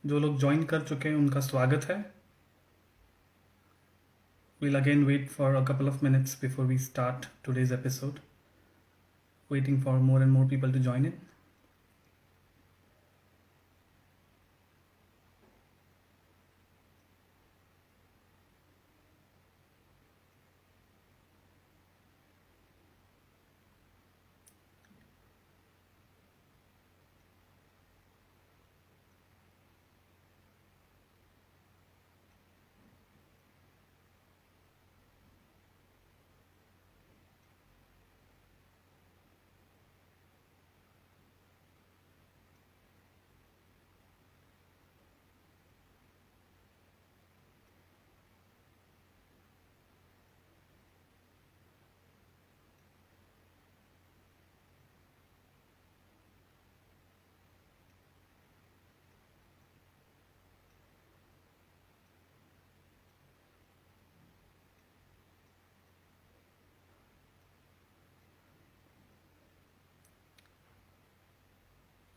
जो लोग ज्वाइन कर चुके हैं उनका स्वागत है। We'll again wait for a couple of minutes before we start today's episode, waiting for more and more people to join in.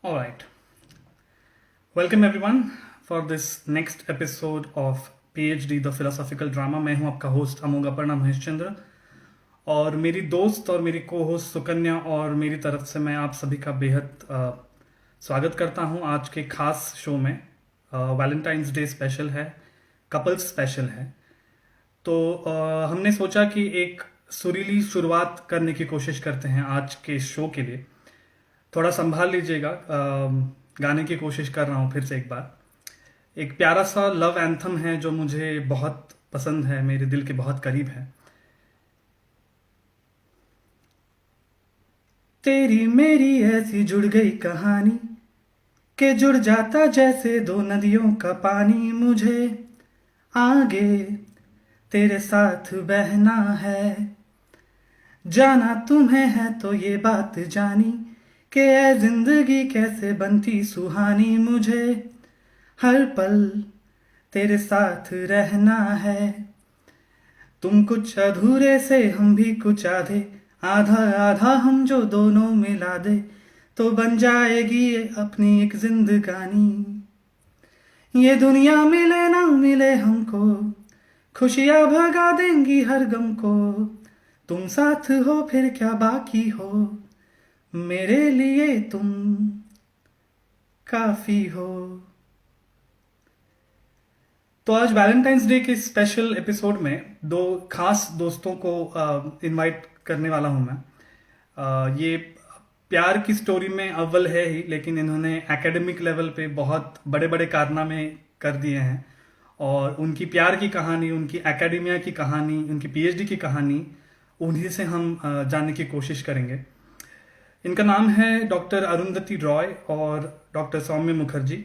All right. Welcome everyone for this next episode of PhD The Philosophical Drama. मैं हूं आपका host अमोघ अपर्णा महेशचंद्र और मेरी दोस्त और मेरी को host Sukanya और मेरी तरफ से मैं आप सभी का बेहद स्वागत करता हूं आज के खास शो में। वैलेंटाइंस डे स्पेशल है, कपल्स स्पेशल है। तो हमने सोचा कि एक सुरीली शुरुआत करने की कोशिश करते हैं आज के शो के लिए। थोड़ा संभाल लीजिएगा, गाने की कोशिश कर रहा हूँ फिर से एक बार। एक प्यारा सा लव एंथम है जो मुझे बहुत पसंद है, मेरे दिल के बहुत करीब है। तेरी मेरी ऐसी जुड़ गई कहानी के जुड़ जाता जैसे दो नदियों का पानी। मुझे आगे तेरे साथ बहना है, जाना तुम्हें है तो ये बात जानी कि ये जिंदगी कैसे बनती सुहानी। मुझे हर पल तेरे साथ रहना है, तुम कुछ अधूरे से हम भी कुछ आधे, आधा आधा हम जो दोनों मिला दे तो बन जाएगी ये अपनी एक जिंदगानी। ये दुनिया मिले ना मिले हमको, खुशियां भगा देंगी हर गम को। तुम साथ हो फिर क्या बाकी हो, मेरे लिए तुम काफी हो। तो आज वैलेंटाइंस डे के स्पेशल एपिसोड में दो खास दोस्तों को इनवाइट करने वाला हूं मैं। ये प्यार की स्टोरी में अव्वल है ही, लेकिन इन्होंने एकेडमिक लेवल पे बहुत बड़े बड़े कारनामे कर दिए हैं और उनकी प्यार की कहानी, उनकी एकेडमिया की कहानी, उनकी पीएचडी की कहानी, उन्हीं से हम जानने की कोशिश करेंगे। इनका नाम है डॉक्टर अरुंधति रॉय और डॉक्टर सौम्य मुखर्जी।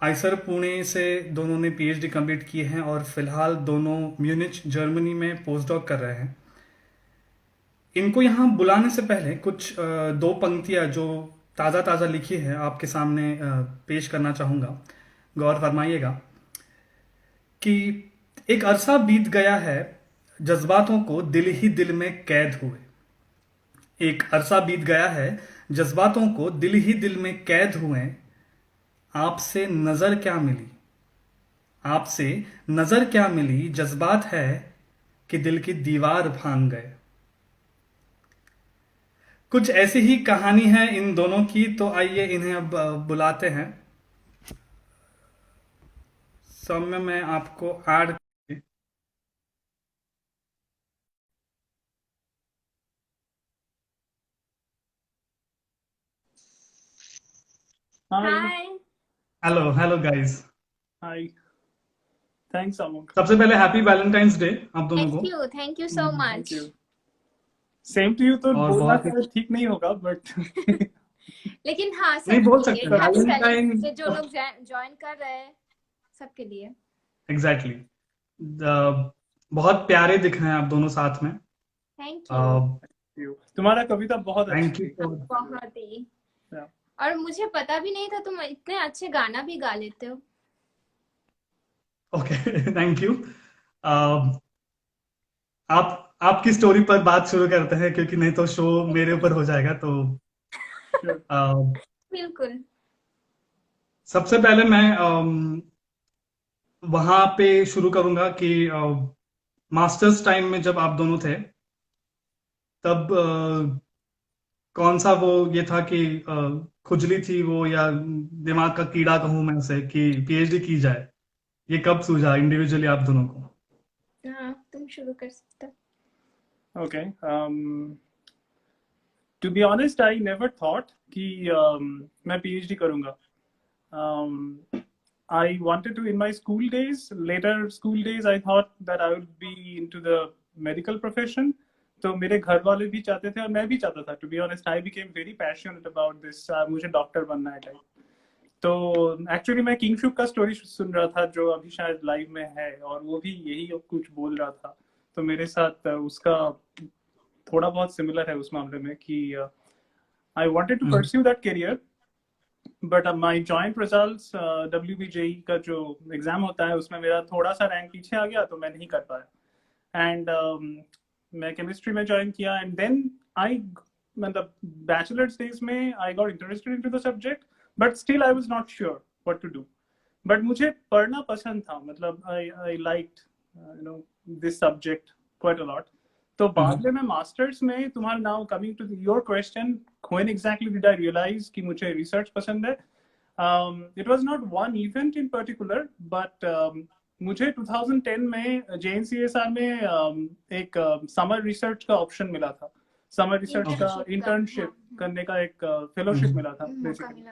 आइसर पुणे से दोनों ने पीएचडी कंप्लीट किए हैं और फिलहाल दोनों म्यूनिच जर्मनी में पोस्ट डॉक कर रहे हैं। इनको यहाँ बुलाने से पहले कुछ दो पंक्तियां जो ताज़ा ताज़ा लिखी है आपके सामने पेश करना चाहूँगा, गौर फरमाइएगा। कि एक अरसा बीत गया है, जज्बातों को दिल ही दिल में कैद हुए। एक अरसा बीत गया है, जज्बातों को दिल ही दिल में कैद हुए। आपसे नजर क्या मिली, आपसे नजर क्या मिली, जज्बात है कि दिल की दीवार भांग गए। कुछ ऐसी ही कहानी है इन दोनों की। तो आइए इन्हें अब बुलाते हैं। सौम्य में आपको add. Hi. Hi. Hello hello guys. Hi. Thanks Amogh. सबसे पहले हैप्पी वैलेंटाइंस डे आप दोनों को। Thank you so thank much. You. Same to you तो और बोलना बहुत शायद ठीक नहीं होगा बट लेकिन हाँ, नहीं सब बोल ठीक सकते है। Happy Valentine. वैलेंटाइन डे जो लोग ज्वाइन कर रहे हैं सबके लिए। एग्जैक्टली। बहुत प्यारे दिख रहे हैं आप दोनों साथ में। Thank you. तुम्हारा कविता बहुत अच्छी थैंक यू थी। बहुत ही। Yeah. और मुझे पता भी नहीं था तुम इतने अच्छे गाना भी गा लेते हो। Okay thank you. आप आपकी स्टोरी पर बात शुरू करते हैं क्योंकि नहीं तो शो मेरे ऊपर हो जाएगा। तो Sure. बिल्कुल। सबसे पहले मैं वहां पे शुरू करूंगा कि मास्टर्स टाइम में जब आप दोनों थे तब कौन सा वो ये था कि खुजली थी वो, या दिमाग का कीड़ा कहूं मैं उसे, कि पीएचडी की जाए, ये कब सूझा इंडिविजुअली आप दोनों को? हाँ, तुम शुरू कर सकते हो। Okay. To be honest, I never thought कि मैं PhD करूँगा. Um, I wanted to in my school days, later school days, I thought that I would be into the medical profession. तो मेरे घर वाले भी चाहते थे और मैं भी चाहता था. To be honest, I became very passionate about this. मुझे डॉक्टर बनना है टाइप. तो एक्चुअली मैं किंगशुक का स्टोरी सुन रहा था जो अभी शायद लाइव में है, और वो भी यही कुछ बोल रहा था. तो मेरे साथ उसका थोड़ा बहुत सिमिलर है उस मामले में कि I wanted to pursue that career, but my joint results WBJE का जो एग्जाम होता है उसमें मेरा थोड़ा सा रैंक पीछे आ गया, तो मैं नहीं कर पाया. एंड मैं केमिस्ट्री में ज्वाइन किया, एंड देन आई मतलब बैचलर्स डेज में I got interested into the subject, but still I was not sure what to do. But मुझे पढ़ना पसंद था, मतलब I liked you know this subject quite a lot. तो बाद में मैं मास्टर्स में, तुम्हारा now coming to your question, when exactly did I realise कि मुझे रिसर्च पसंद है, it was not one event in particular, but मुझे 2010 में JNCSR में एक समर रिसर्च का ऑप्शन मिला था. समर रिसर्च का इंटर्नशिप करने का एक फेलोशिप मिला था बेसिकली.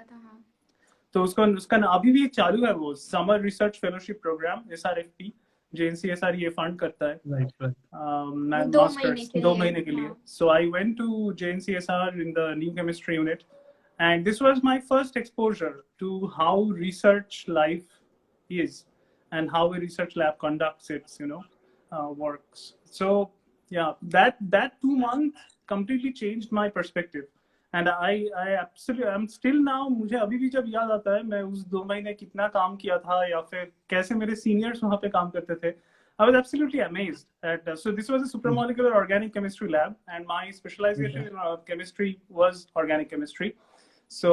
तो उसका अभी भी चालू है वो summer research fellowship programme, SRFP. JNCSR ये फंड करता है मास्टर्स 2 महीने के लिए. So I went to JNCSR in the new chemistry unit, and this was my first exposure to how research life is and how a research lab conducts its works. So yeah, that 2 months completely changed my perspective, and I absolutely I'm still now, मुझे अभी भी जब याद आता है मैं उस 2 महीने कितना काम किया था या फिर कैसे मेरे सीनियर्स वहाँ पे काम करते थे. I was absolutely amazed at so this was a supramolecular organic chemistry lab, and my specialization in chemistry was organic chemistry. So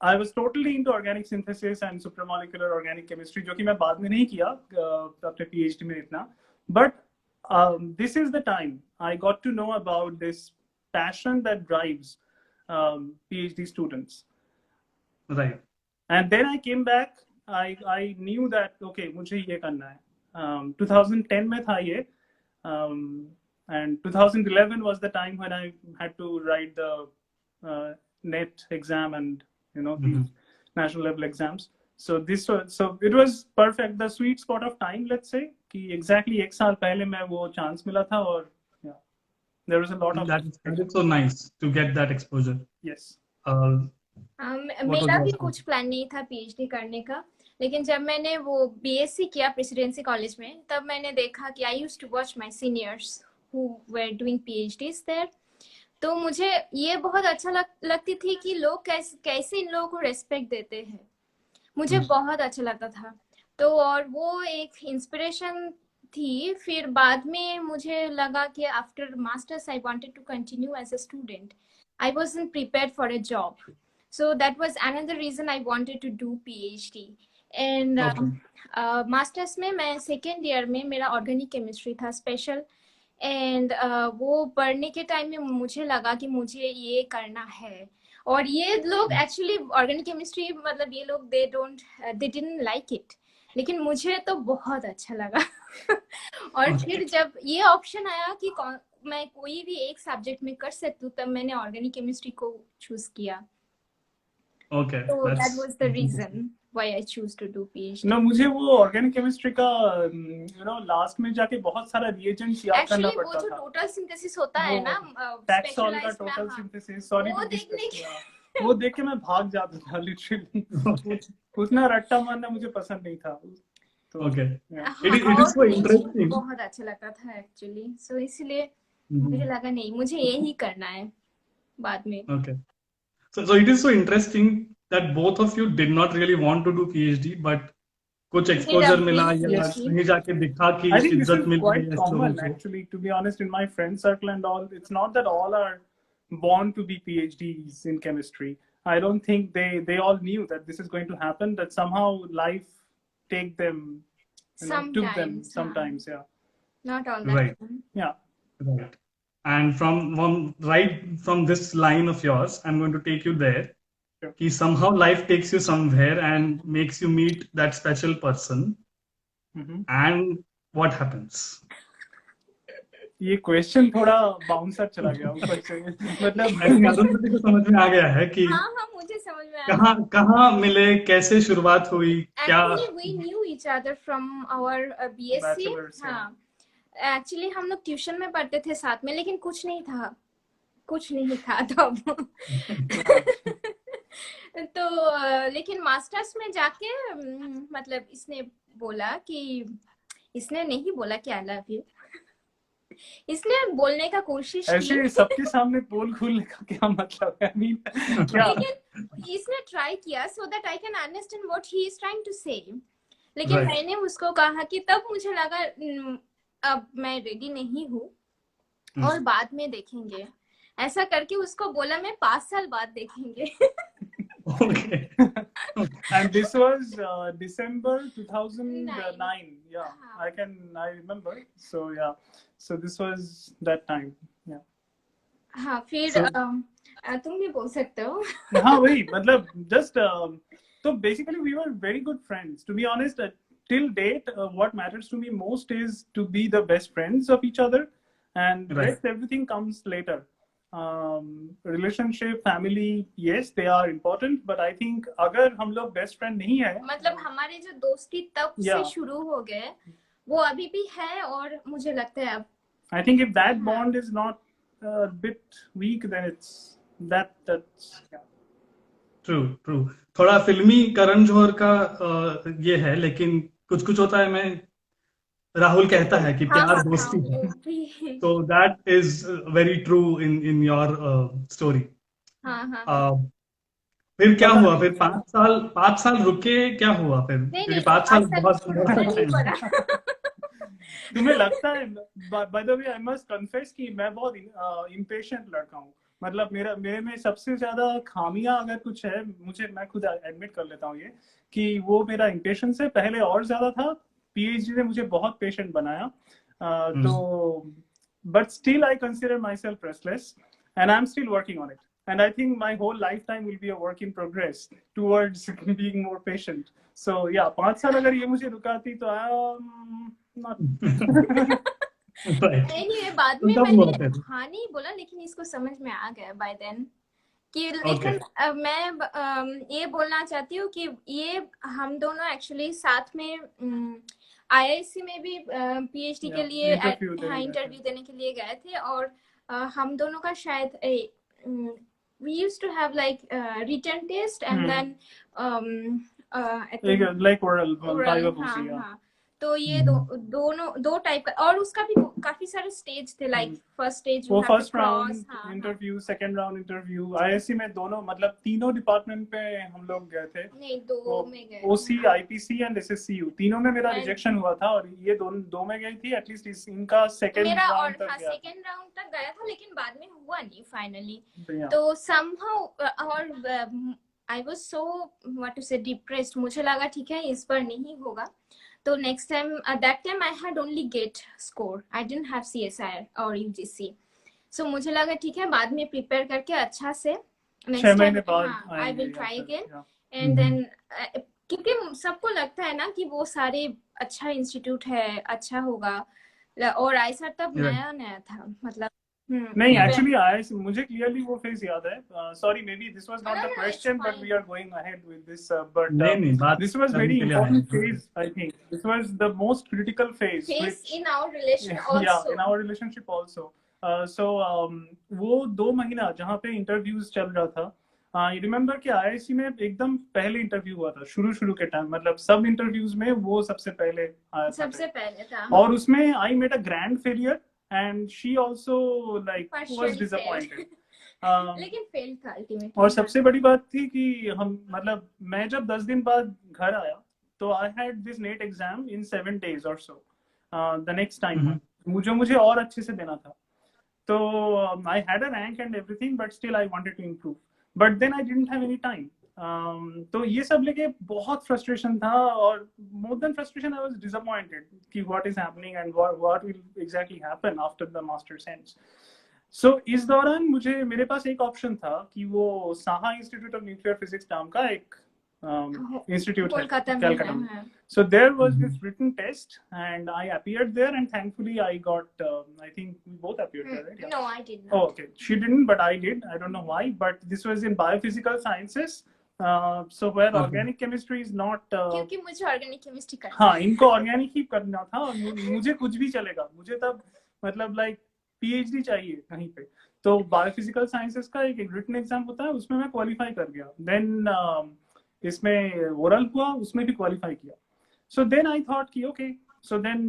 I was totally into organic synthesis and supramolecular organic chemistry, जो कि मैं बाद में नहीं किया अपने PhD में इतना. But this is the time I got to know about this passion that drives PhD students. Right. And then I came back. I knew that okay, मुझे ये करना है. 2010 में था ये, and 2011 was the time when I had to write the NET exam and the national level exams. So it was perfect, the sweet spot of time, let's say, कि exactly 1 साल पहले मैं वो chance मिला था, और yeah, there was a lot of that is so nice to get that exposure. Yes. मेरा भी कुछ प्लान नहीं था PhD करने का, लेकिन जब मैंने वो BSc किया प्रेसिडेंसी कॉलेज में, तब मैंने देखा कि I used to watch my seniors who were doing PhDs there. तो मुझे ये बहुत अच्छा लगती थी कि लोग कैसे इन लोगों को रेस्पेक्ट देते हैं. मुझे बहुत अच्छा लगता था. तो और वो एक इंस्पिरेशन थी. फिर बाद में मुझे लगा कि after masters I wanted to continue as a student. I wasn't prepared for a job, so that was another reason I wanted to do PhD. And masters में मैं सेकेंड ईयर में मेरा ऑर्गेनिक केमिस्ट्री था special, and वो पढ़ने के time में मुझे लगा कि मुझे ये करना है. और ये लोग एक्चुअली ऑर्गेनिक केमिस्ट्री, मतलब ये लोग दे डिडंट लाइक इट, लेकिन मुझे तो बहुत अच्छा लगा. और फिर जब ये ऑप्शन आया कि मैं कोई भी एक सब्जेक्ट में कर सकती हूँ, तब मैंने ऑर्गेनिक केमिस्ट्री को चूज किया. Okay, so that was the reason why I choose to do PhD. No, मुझे वो ऑर्गेनिक केमिस्ट्री का लास्ट में जाके बहुत सारा रिएजेंट्स याद करना पड़ता था. वो जो टोटल सिंथेसिस होता है ना, टैक्सॉल का टोटल सिंथेसिस, सॉरी वो देख के मैं भाग जाता था लिटरली. उतना रट्टा मारना मुझे पसंद नहीं था. तो okay, it is so interesting. बहुत अच्छा लगता था एक्चुअली. सो इसलिए मुझे लगा नहीं, मुझे यही करना है बाद में. Okay. So it is so interesting that both of you did not really want to do PhD, but कुछ exposure मिला या कहीं जाके दिखा कि इज्जत मिल रही है. Common actually, to be honest, in my friend circle and all, it's not that all are born to be PhDs in chemistry. I don't think they all knew that this is going to happen. That somehow life took them Sometimes, sometimes. Yeah. not all the Right. time. Yeah. Right. And right from this line of yours, I'm going to take you there. Sure. कि somehow life takes you somewhere and makes you meet that special person. And what happens? ये question थोड़ा bouncer चला गया ऊपर से, मतलब I think Arundhati को समझ में आ गया है कि हाँ हाँ मुझे समझ में आया. कहाँ कहाँ मिले, कैसे शुरुआत हुई, क्या Actually, we knew each other from our BSc. Bachelor's, हाँ. Actually, हम लोग ट्यूशन में पढ़ते थे साथ में, लेकिन कुछ नहीं था तब. तो लेकिन मास्टर्स में जाके मतलब इसने बोला कि, इसने नहीं बोला कि आई लव यू, इसने बोलने का कोशिश की. ऐसे सबके सामने बोल खोलने का क्या मतलब है? I mean, क्या? लेकिन इसने ट्राई किया so that I can understand what he is trying to say. लेकिन Right. मैंने उसको कहा कि तब मुझे लगा अब मैं रेडी नहीं हूँ और बाद में देखेंगे. ऐसा करके उसको बोला मैं 5 साल बाद देखेंगे. Okay. And this was December 2009. Yeah, I remember. So yeah, so this was that time. Yeah. हाँ फिर तुम भी बोल सकते हो. हाँ वही, मतलब just so basically we were very good friends. To be honest, till date, what matters to me most is to be the best friends of each other, and Right. rest everything comes later. Relationship, family, yes, they are important, but I think अगर हम लोग best friend नहीं है, मतलब हमारे जो दोस्ती तब Yeah. से शुरू हो गए वो अभी भी है, और मुझे लगता है अब I think if that bond is not a bit weak, then it's that's yeah. True. थोड़ा फिल्मी करण जौहर का ये है, लेकिन कुछ होता है. मैं राहुल कहता है कि प्यार दोस्ती है. वो भी. So that is very true in your story. हाँ. फिर क्या हुआ? फिर 5 साल रुके, क्या हुआ फिर? क्योंकि 5 साल बहुत नहीं पड़ा. तुम्हें लगता है? By the way I must confess कि मैं बहुत इम्पेशेंट लड़का हूँ. मतलब मेरे में सबसे ज्यादा खामियां अगर कुछ है, मैं खुद एडमिट कर लेता हूँ ये, कि वो मेरा इम्पेशेंस है. पहले और ज्यादा था. पीएचडी ने मुझे बहुत पेशेंट बनाया. तो but still I consider my self restless and I am still working on it. And I think my whole lifetime will be a work in progress towards being more patient. So yeah, 5 साल अगर ये मुझे रुकाती तो not. Right. Anyway, बाद में मैंने हाँ नहीं बोला, लेकिन इसको समझ में आ गया by then कि, लेकिन मैं ये बोलना चाहती हूँ कि ये हम दोनों एक्चुअली साथ में आईआईसी में भी पीएचडी के लिए इंटरव्यू देने के लिए गए थे, और हम दोनों का शायद we used to have like written test and then I think like oral. हाँ. तो ये दो टाइप का, और उसका भी काफी सारे स्टेज थे. लाइक फर्स्ट स्टेज वो first round interview, second round interview. IIC में दोनों, मतलब तीनों डिपार्टमेंट पे हम लोग गए थे. नहीं, दो में गए. ओसी, आईपीसी एंड एसएससीयू, तीनों में मेरा रिजेक्शन हुआ था, और ये दो में गई थी. एटलीस्ट इनका सेकंड राउंड तक गया. सेकंड राउंड तक गया था, लेकिन बाद में हुआ नहीं फाइनली. तो समहाउ और I was so what to say depressed. मुझे लगा ठीक है इस बार नहीं होगा. तो next time, that time I had only GATE score, I didn't have CSI और यूजीसी. सो मुझे लगा ठीक है बाद में प्रिपेयर करके अच्छा से next time I will try again. And then क्योंकि सबको लगता है ना कि वो सारे अच्छा इंस्टीट्यूट है, अच्छा होगा, और आईएसआर तब नया था. मतलब नहीं, एक्चुअली आईआईसी मुझे क्लियरली वो फेज याद है. Sorry, maybe this was not the question, but we are going ahead with this. But this was very important phase. I think this was the most critical phase in our relation also. Yeah, in our relationship also. So वो 2 महीना जहाँ पे interviews चल रहा था. You remember कि IIC में एकदम पहले इंटरव्यू हुआ था शुरू के टाइम. मतलब सब इंटरव्यूज में वो सबसे पहले आया था. सबसे पहले था. और उसमें I made a grand failure. And she also like was disappointed. लेकिन फेल था अल्टीमेटली. और सबसे बड़ी बात थी कि हम, मतलब मैं जब 10 दिन बाद घर आया तो I had this NET exam in 7 days or so. The next time मुझे और अच्छे से देना था. तो I had a rank and everything, but still I wanted to improve. but then I didn't have any time. तो ये सब लेके बहुत frustration था, और more than frustration I was disappointed कि what is happening and what will exactly happen after the master's ends. So इस दौरान मेरे पास एक ऑप्शन था कि वो Saha institute of nuclear physics नाम का एक इंस्टीट्यूट है कलकत्ता में. So there was this written test, and I appeared there, and thankfully I got. I think we both appeared there, right? Yeah. No, I did not. Oh, okay. She didn't, but I did. I don't know why, but this was in biophysical sciences. So where organic chemistry is not. क्योंकि मुझे organic chemistry करना. हाँ, इनको organic ही करना था, और मुझे कुछ भी चलेगा. मुझे तब मतलब लाइक PhD चाहिए कहीं पे. तो बायोफिजिकल साइंसेस का एक रिटन एग्जाम होता है, उसमें मैं क्वालिफाई कर गया. देन इसमें ओरल हुआ, उसमें भी क्वालिफाई किया. So then I thought कि okay, so then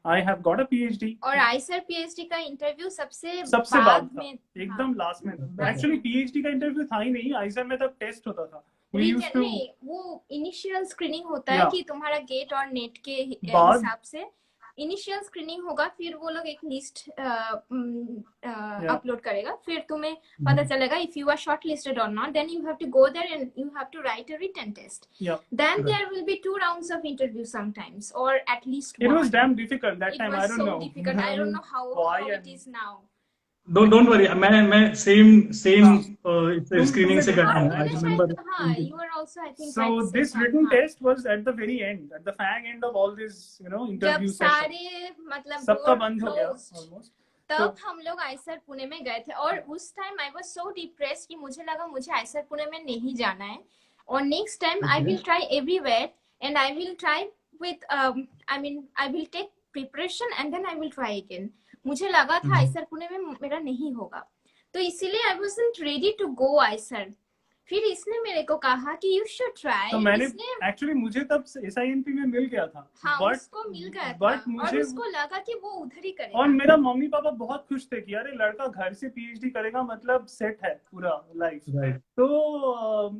I have got a PhD. और आइसर PhD का इंटरव्यू सबसे बाद में, एकदम लास्ट में. एक्चुअली PhD का इंटरव्यू था ही नहीं, आइसर में तब टेस्ट होता था. नहीं, वो इनिशियल स्क्रीनिंग होता है कि तुम्हारा गेट और नेट के हिसाब से इनिशियल स्क्रीनिंग होगा, फिर वो लोग एक लिस्ट अपलोड करेगा, फिर तुम्हें पता चलेगा if you are short listed और नॉट. Then you have to go there and you have to write a written test. Then there will be 2 rounds of interview sometimes, or at least one. It was damn difficult that time. I don't know. Difficult. I don't know how it is now. Don't worry, मैं same screening से करता हूँ. I remember. हाँ, you are also, I think. So this written test was at the very end, at the fag end of all this, interview session. जब सारे मतलब सबका बंद हो गया almost. तब हम लोग आइसर पुणे में गए थे, और उस time I was so depressed कि मुझे लगा मुझे आइसर पुणे में नहीं जाना है, और next time I will try everywhere, and I will try with I will take preparation and then I will try again. मुझे लगा था आइसर पुणे में मेरा नहीं होगा, तो इसीलिए I wasn't ready to go IISER. फिर इसने मेरे को कहा कि यू शुड ट्राई. तो मैंने एक्चुअली मुझे तब SINP में मिल गया था. हाँ, उसको मिल गया था, और उसको लगा कि वो उधर ही करेगा. और मेरा मम्मी पापा बहुत खुश थे कि अरे लड़का घर से PhD करेगा, मतलब सेट है पूरा लाइफ. तो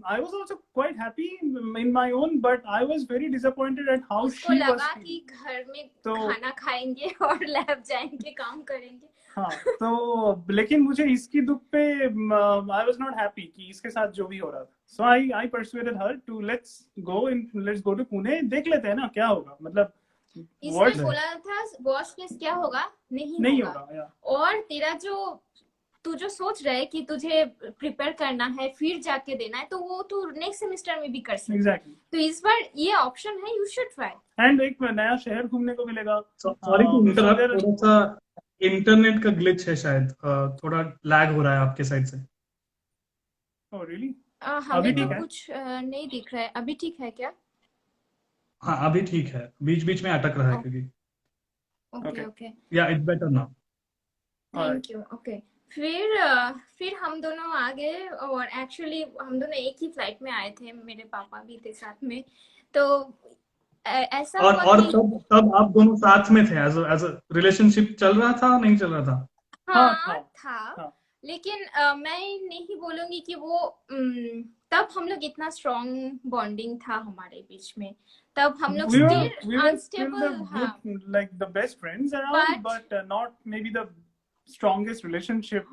I was also quite happy in my own, but I was very disappointed at how she was. लगा कि घर में खाना खाएंगे और लैब जाएंगे, काम करेंगे. हाँ, तो लेकिन मुझे इसकी दुख पे आई वाज नॉट हैप्पी कि इसके साथ जो भी हो रहा था. So I persuaded her to let's go to Pune, देख लेते हैं ना क्या होगा. मतलब इसने बोला था वर्स्ट केस क्या होगा, नहीं होगा. और तेरा तू जो सोच रहा है कि तुझे प्रिपेयर करना है फिर जाके देना है, तो वो तू नेक्स्ट सेमेस्टर में भी कर सकता है. Exactly. तो इस बार ये ऑप्शन है, यू शुड ट्राई. एंड एक नया शहर घूमने को मिलेगा. सॉरी थोड़ा सा इंटरनेट का ग्लिच है शायद, थोड़ा लैग हो रहा है आपके साइड से. Oh really? हमें तो कुछ नहीं दिख रहा है. अभी ठीक है क्या? हाँ, अभी ठीक है, बीच बीच में अटक रहा है क्योंकि. ओके या it's better now. Thank you. Okay, फिर हम दोनों आ गए, और एक्चुअली हम दोनों एक ही फ्लाइट में आए थे, मेरे पापा भी थे साथ में. तो ऐसा और तब आप दोनों साथ में थे, एज अ रिलेशनशिप चल रहा था, नहीं चल रहा था? हाँ, था. लेकिन मैं नहीं बोलूंगी कि वो तब हम लोग इतना स्ट्रॉन्ग बॉन्डिंग था हमारे बीच में. तब हम लोग still unstable, like the best friends around, but not maybe the strongest relationship.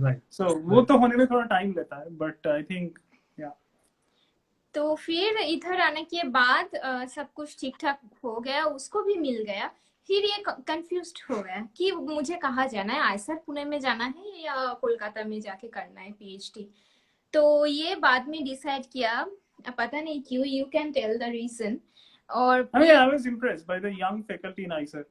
Right. So वो तो होने में थोड़ा टाइम लेता है, but I think yeah. तो फिर इधर आने के बाद सब कुछ ठीक ठाक हो गया, उसको भी मिल गया. फिर ये कंफ्यूज्ड हो गया कि मुझे कहाँ जाना है, आइसर पुणे में जाना है या कोलकाता में जाके करना है PhD. तो ये बाद में डिसाइड किया, पता नहीं क्यों. You can tell the reason. और I was impressed by the young faculty in IISER.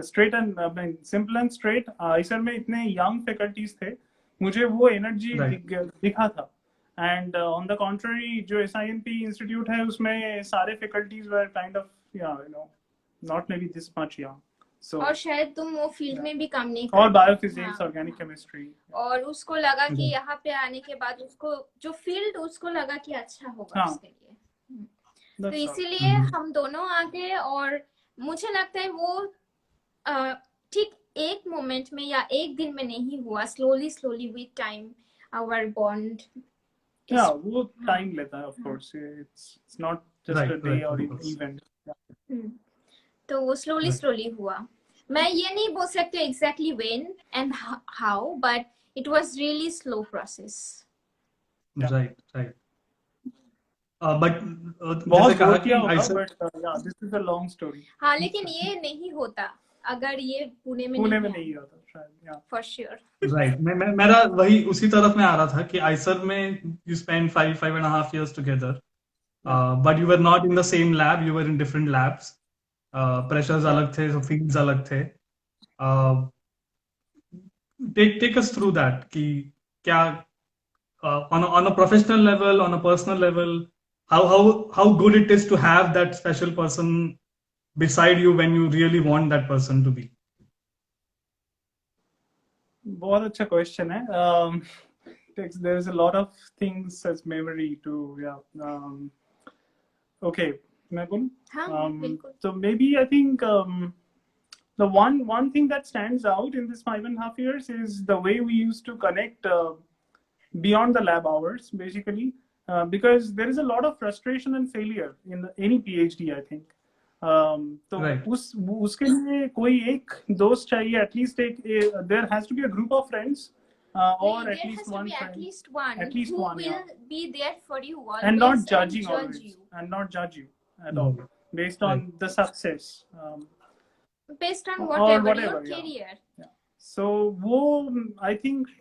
Straight and simple and straight. IISER में इतने young faculties थे, मुझे वो energy दिखा था. And on the contrary, जो SINP institute है, उसमें सारे faculties were kind of not maybe this much young. So और शायद तुम वो फील्ड में भी काम नहीं और बायोफिजिक्स, ऑर्गेनिक केमिस्ट्री. और उसको लगा कि यहाँ पे आने के बाद उसको जो फील्ड उसको लगा कि अच्छा होगा उसके लिए. तो इसीलिए हम दोनों आ गए. और मुझे लगता है वो ठीक एक मोमेंट में या एक दिन में नहीं हुआ. Slowly with time our bond. वो टाइम लेता है, of course. It's not just a day और इवेंट. तो वो स्लोली हुआ. मैं ये नहीं बोल सकती exactly when and how, but it was really slow process. Yeah. Right but जैसे बहुत कहा बोर कि किया होगा, IISER but yeah, this is a long story. हाँ, लेकिन ये नहीं होता अगर ये पुणे में पुणे में नहीं नहीं होता शायद. Yeah. For sure. राइट मेरा वही उसी तरफ में आ रहा था कि आइसर में you spend 5.5 years together, but you were not in the same lab, you were in different labs. Pressures Yeah. अलग थे, so fields अलग थे. Take us through that कि क्या on a professional level, on a personal level, how good it is to have that special person beside you when you really want that person to be. बहुत अच्छा question है. There is a lot of things as memory to. Yeah. Okay, मैं बोलूं? हाँ, बिल्कुल. So maybe I think the one thing that stands out in this 5.5 years is the way we used to connect beyond the lab hours, basically, because there is a lot of frustration and failure in any PhD, I think. तो Right. उसके लिए कोई एक दोस्त चाहिए, at least there has to be a group of friends, or There at least has to one be friend, at least one At least who one, will yeah. be there for you always and not judging judge always, you and not judge you at all, Right. based on the success, based on or whatever whatever, your yeah. career. Yeah. So I think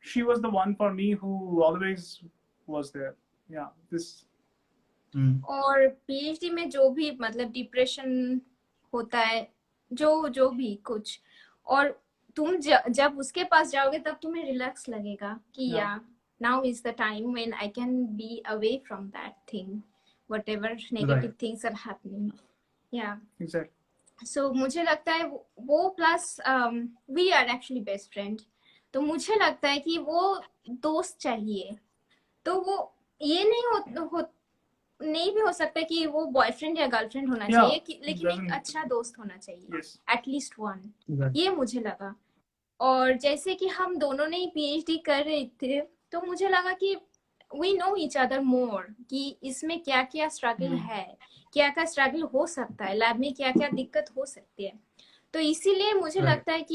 she was the one for me who always was there. Yeah. This. और PhD में जो भी मतलब depression होता है, जो भी कुछ, और तुम जब उसके पास जाओगे तब तुम्हें रिलैक्स लगेगा कि Yeah. Yeah now is the time when I can be away from that thing, whatever negative things are happening. Yeah Exactly. So मुझे लगता है वो plus we are actually best friend. तो मुझे लगता है कि वो दोस्त चाहिए. तो वो ये नहीं भी हो सकता कि वो बॉयफ्रेंड या गर्लफ्रेंड होना Yeah, चाहिए, लेकिन एक doesn't- अच्छा दोस्त होना चाहिए, Yes. At least one. Right. ये मुझे लगा. और जैसे कि हम दोनों ने पीएचडी कर रहे थे, तो मुझे लगा कि we know each other more, कि इसमें क्या क्या स्ट्रगल है, क्या क्या स्ट्रगल हो सकता है, लैब में क्या क्या दिक्कत हो सकती है. तो इसीलिए मुझे Right. लगता है कि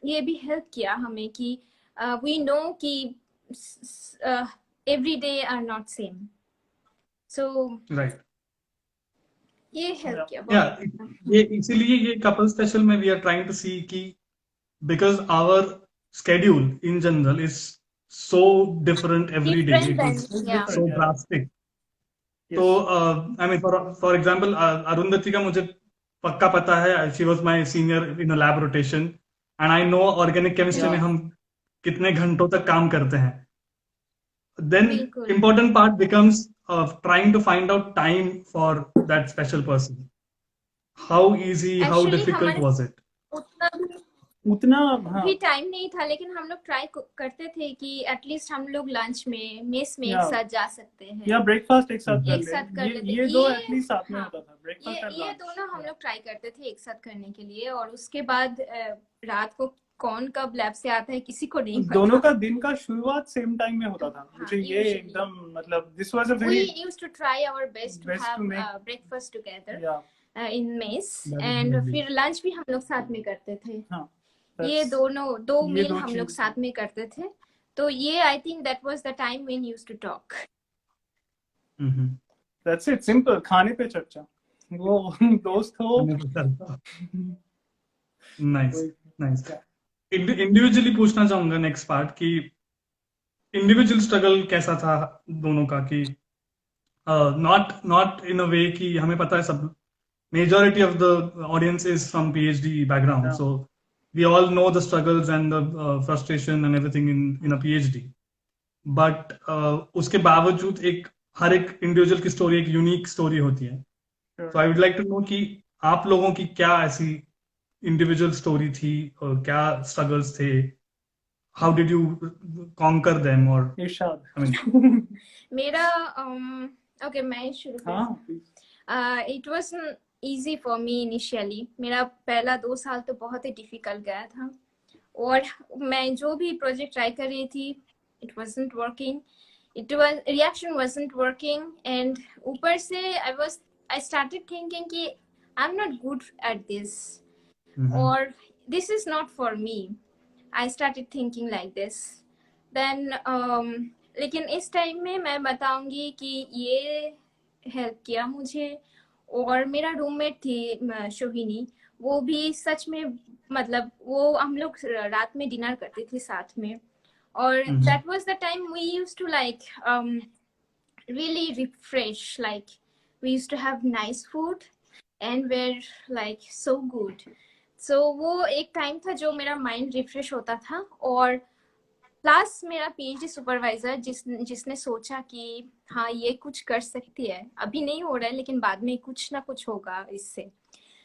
ये भी हेल्प किया हमें कि वी नो कि every day are not same. So Right. ये हेल्प किया Yeah, बहुत. ये इसीलिए ये कपल स्पेशल में we are trying to see कि because our schedule in general is so different every day. Different It than, is yeah. so Yeah. drastic. Yes. तो I mean for example Arundhati का मुझे पक्का पता है, she was my senior in a lab rotation and I know organic chemistry Yeah. में हम कितने घंटों तक काम करते हैं. Then बिल्कुल. important part becomes trying to find out time for that special person. How easy, how Actually, difficult हमारे was it? उतना हाँ. भी टाइम नहीं था, लेकिन हम लोग ट्राई करते थे कि एटलीस्ट हम लोग लंच में मेस में एक Yeah. साथ जा सकते हैं. या ब्रेकफास्ट एक साथ एक साथ कर लेते. ये दो एटलीस्ट साथ में हाँ, होता था, ब्रेकफास्ट एंड ये लंच. दोनों हम लोग ट्राई करते थे एक साथ करने के लिए. और उसके बाद रात को कौन कब लैब से आता है किसी को नहीं पता. दोनों का दिन का शुरुआत सेम टाइम में होता था. मुझे ये usually. एकदम मतलब this was a We very used to try our best to Best to have make- breakfast together या in mess, That is and lovely. फिर लंच भी हम लोग साथ में करते थे. हाँ. ये दो ये मील दो हम लोग चीज़- साथ में करते थे. तो ये I think that was the time when used to talk. That's it, simple. खाने पे चर्चा. वो दोस्त हो. Nice nice. इंडिविजुअली पूछना चाहूंगा नेक्स्ट पार्ट कि इंडिविजुअल स्ट्रगल कैसा था दोनों का, कि नॉट इन अ वे कि हमें पता है सब majority of the audience is from PhD background, Yeah. so we all know the struggles and the frustration and everything in a PhD. But उसके बावजूद हर एक इंडिविजुअल की स्टोरी एक यूनिक स्टोरी होती है. Sure. So I would like to know कि आप लोगों की क्या ऐसी इंडिविजुअल स्टोरी थी और क्या स्ट्रगल्स थे, how did you conquer them, or Irshad. I mean, मेरा ओके मैं शुरू करूं. हाँ, please. It was easy for me initially. मेरा पहला 2 साल तो बहुत ही डिफिकल्ट गया था. और मैं जो भी प्रोजेक्ट ट्राई कर रही थी, it wasn't working. Reaction wasn't working. And ऊपर से आई स्टार्टेड थिंकिंग कि I am not good at this, or this is not for me. I started thinking like this. Then लेकिन इस टाइम में मैं बताऊंगी कि ये हेल्प किया मुझे। और मेरा रूममेट थी शोहिनी, वो भी सच में, मतलब वो हम लोग रात में डिनर करते थे साथ में। और that was the time we used to like really refresh, like we used to have nice food and were like so good. So वो एक टाइम था जो मेरा माइंड रिफ्रेश होता था। और प्लस मेरा पीएचडी सुपरवाइजर जिसने सोचा कि हाँ ये कुछ कर सकती है, अभी नहीं हो रहा है लेकिन बाद में कुछ ना कुछ होगा इससे।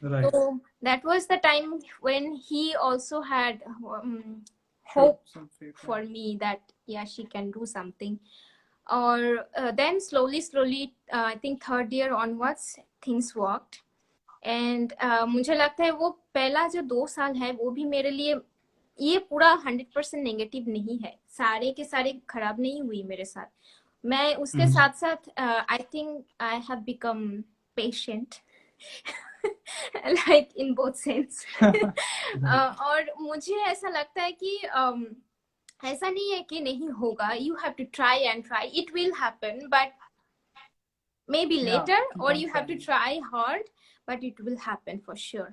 Right. So that was the time when he also had hope Some faith, for me that yeah she can do something. Or then slowly I think third year onwards things worked. And मुझे लगता है वो पहला जो 2 साल है वो भी मेरे लिए, ये पूरा 100% नेगेटिव नहीं है, सारे के सारे खराब नहीं हुई मेरे साथ। मैं उसके साथ साथ I think I have become patient like in both sense. और मुझे ऐसा लगता है कि ऐसा नहीं है कि नहीं होगा, you have to try and try, it will happen but maybe later, or you have to try hard, but it will happen for sure.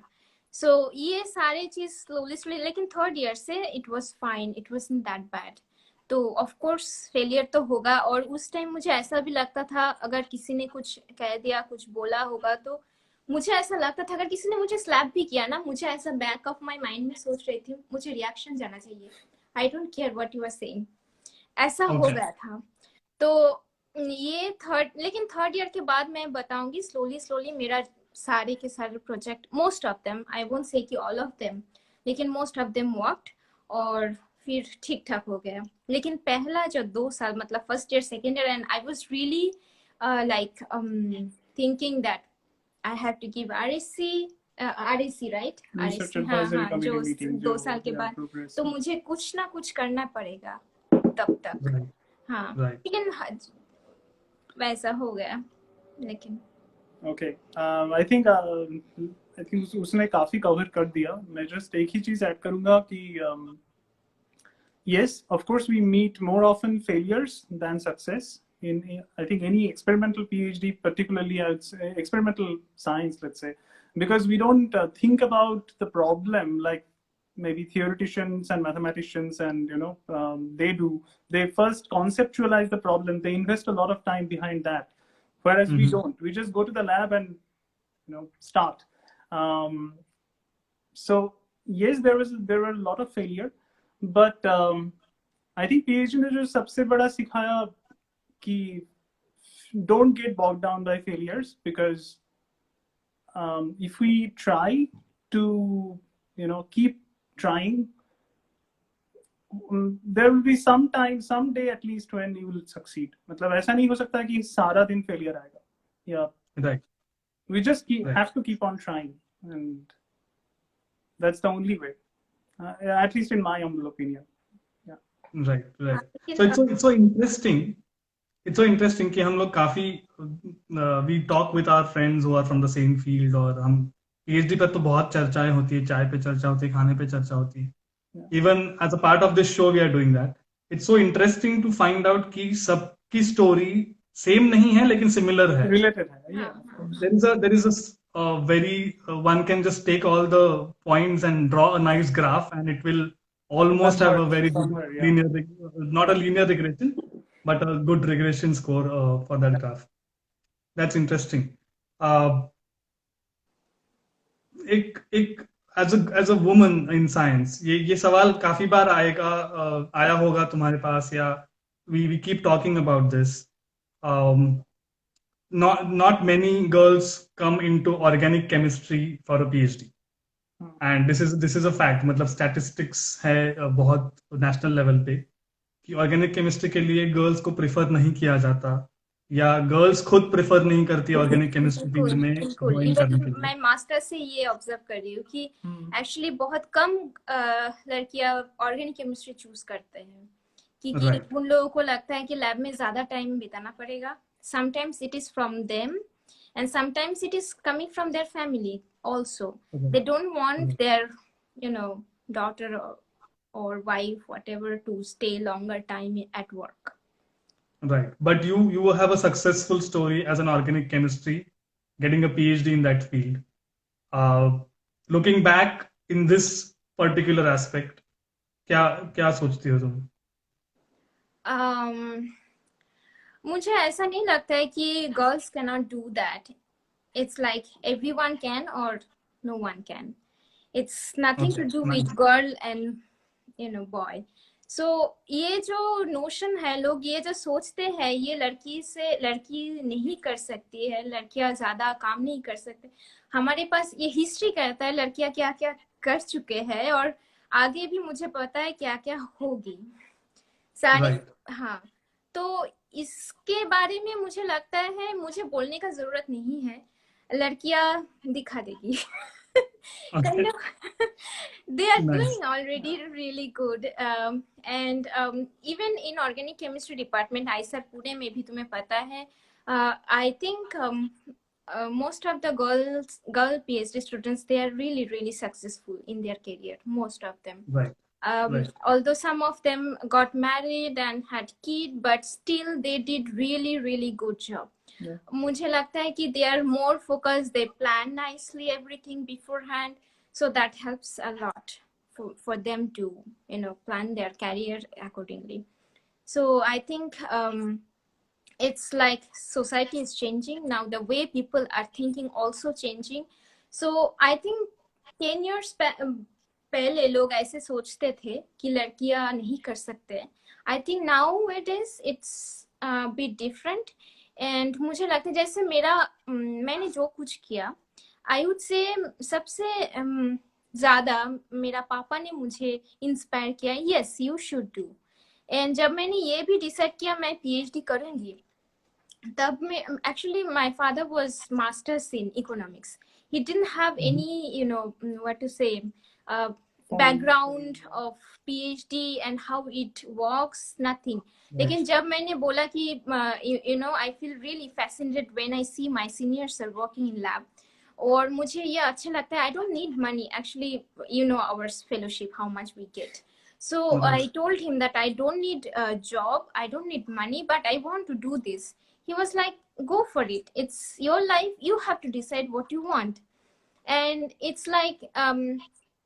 So ये सारे चीज slowly, लेकिन थर्ड ईयर से it was fine, it wasn't that bad. तो of course failure तो होगा। और उस टाइम मुझे ऐसा भी लगता था अगर किसी ने कुछ कह दिया, कुछ बोला होगा, तो मुझे ऐसा लगता था अगर किसी ने मुझे स्लैप भी किया ना, मुझे ऐसा बैक ऑफ माई माइंड में सोच रही थी मुझे रिएक्शन जाना चाहिए, I don't care what you are saying, ऐसा हो गया था। तो ये लेकिन थर्ड ईयर के बाद मैं बताऊंगी स्लोली मेरा सारे के सारे project, most of them, I won't say कि ऑल ऑफ देम, लेकिन मोस्ट ऑफ देम वर्कड और फिर ठीक ठाक हो गया। लेकिन पहला जो 2 साल मतलब first year second year, and I was really like thinking that I have to give RSC right, RSC हाँ हाँ, जो 2 साल के बाद, तो मुझे कुछ ना कुछ करना पड़ेगा तब तक। हाँ लेकिन वैसा हो गया। लेकिन ओके आई थिंक उसने काफी कवर कर दिया। मैं जस्ट एक ही चीज ऐड करूंगा कि yes, of course we meet more often failures than success in I think any experimental PhD, particularly experimental science, let's say, because we don't think about the problem like maybe theoreticians and mathematicians and they first conceptualize the problem, they invest a lot of time behind that, whereas we don't, we just go to the lab and start. So yes, there were a lot of failure, but I think PhD ने जो सबसे बड़ा सिखाया कि don't get bogged down by failures, because if we try to keep trying, there will be someday at least when you will succeed. मतलब ऐसा नहीं हो सकता कि सारा दिन failure आएगा। Yeah, right. We just have to keep on trying, and that's the only way, at least in my humble opinion. Yeah, right. So it's so interesting. It's so interesting कि हम लोग काफी we talk with our friends who are from the same field, और हम PhD पर तो बहुत चर्चाएं होती है, चाय पे चर्चा होती है, खाने पे चर्चा होती है। Even as a part of this show we are doing that. It's so interesting to find out कि सबकी story same नहीं है लेकिन similar है, related है। Yeah, there is a very one can just take all the points and draw a nice graph and it will almost have a very good linear, not a linear regression, but a good regression score for that graph. That's interesting. As a woman in science, ये सवाल काफी बार आया होगा तुम्हारे पास, या we keep talking about this. Not many girls come into organic chemistry for a PhD, and this is a fact. मतलब statistics है बहुत national level पे कि ऑर्गेनिक केमिस्ट्री के लिए गर्ल्स को प्रेफर नहीं किया जाता, या गर्ल्स खुद प्रेफर नहीं करती ऑर्गेनिक केमिस्ट्री फील्ड में ज्वाइन करने के लिए। मैं मास्टर से ये ऑब्जर्व कर रही हूँ कि एक्चुअली बहुत कम लड़कियां ऑर्गेनिक केमिस्ट्री चूज करते हैं, क्योंकि उन लोगों को लगता है कि लैब में ज्यादा टाइम बिताना पड़ेगा। Sometimes it is from them and sometimes it is coming from their family also. They don't want their daughter or wife, whatever, to stay longer time at work. Right. But you have a successful story as an organic chemistry, getting a PhD in that field. Uh, Looking back in this particular aspect, क्या क्या सोचती हो तुम? um, मुझे ऐसा नहीं लगता है कि girls can not do that. It's like everyone can or no one can. It's nothing to Okay, do with nice. girl and boy. So ये जो नोशन है, लोग ये जो सोचते हैं ये लड़की से लड़की नहीं कर सकती है, लड़कियां ज्यादा काम नहीं कर सकते. हमारे पास ये हिस्ट्री कहता है लड़कियां क्या क्या कर चुके हैं और आगे भी मुझे पता है क्या क्या होगी सारे. Right. हाँ, तो इसके बारे में मुझे लगता है मुझे बोलने का जरूरत नहीं है, लड़कियां दिखा देगी. kind Okay. of they are Nice. doing already really good. And even in organic chemistry department ISAR Pune में भी तुम्हें पता है, I think most of the girl PhD students, they are really really successful in their career, most of them. Right. Right. Although some of them got married and had kid, but still they did really really good job. Yeah. मुझे लगता है कि they are more focused, they plan nicely everything beforehand, so that helps a lot for them to plan their career accordingly. So I think it's like society is changing now, the way people are thinking also changing. So I think 10 years पहले लोग ऐसे सोचते थे कि लड़कियां नहीं कर सकते. I think nowadays it's a bit different. And मुझे लगता है जैसे मैंने जो कुछ किया, I would say सबसे ज्यादा मेरा पापा ने मुझे इंस्पायर किया. Yes, you should do. And जब मैंने ये भी डिसाइड किया मैं PhD करूंगी, तब मैं actually my father was masters in economics. He didn't have any what to say background of PhD and how it works, nothing. लेकिन जब मैंने बोला कि I feel really fascinated when I see my seniors are working in lab, और मुझे ये अच्छा लगता है. I don't need money actually, our fellowship, how much we get. So I told him that I don't need a job, I don't need money, but I want to do this. He was like, go for it, it's your life, you have to decide what you want. And it's like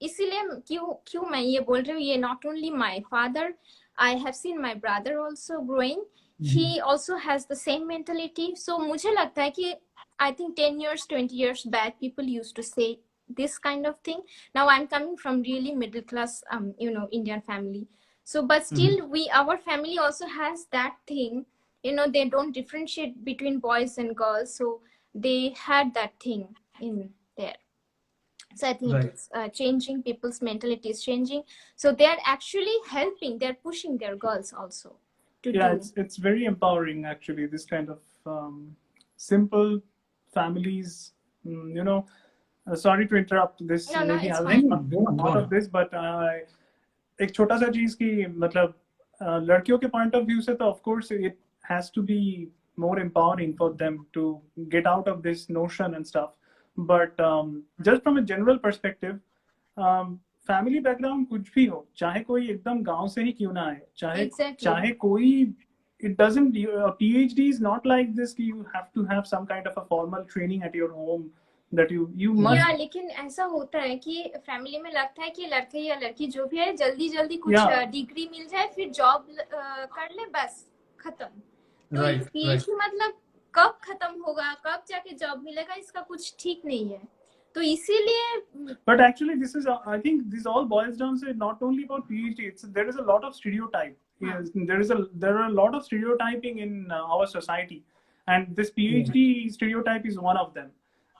इसीलिए क्यों मैं ये बोल रही हूँ, ये not only my father, I have seen my brother also growing. He also has the same mentality. So मुझे लगता है कि I think 10 years 20 years back people used to say this kind of thing. Now I'm coming from really middle class Indian family, so but still our family also has that thing, they don't differentiate between boys and girls, so they had that thing in there. So I think it's changing, people's mentality is changing, so they are actually helping, they're pushing their girls also to do. It's very empowering actually, this kind of simple families. Sorry to interrupt this. No, maybe it's having fine. part of this, but एक छोटा सा चीज की मतलब लड़कियों के point of view से तो of course it has to be more empowering for them to get out of this notion and stuff. But just from a general perspective, family background कुछ भी हो, चाहे कोई एकदम गांव से ही क्यों ना आए, चाहे कोई, it doesn't, a PhD is not like this कि you have to have some kind of a formal training at your home that you must. Yeah, लेकिन ऐसा होता है कि फैमिली में लगता है कि लड़के या लड़की जो भी है जल्दी जल्दी कुछ डिग्री मिल जाए फिर जॉब कर ले, बस खत्म. तो PhD मतलब कब खत्म होगा, कब जाके जॉब मिलेगा, इसका कुछ ठीक नहीं है. तो इसीलिए but actually this is I think this all boils down to not only about PhD, there is a lot of stereotype. Yes, there are a lot of stereotyping in our society, and this PhD stereotype is one of them.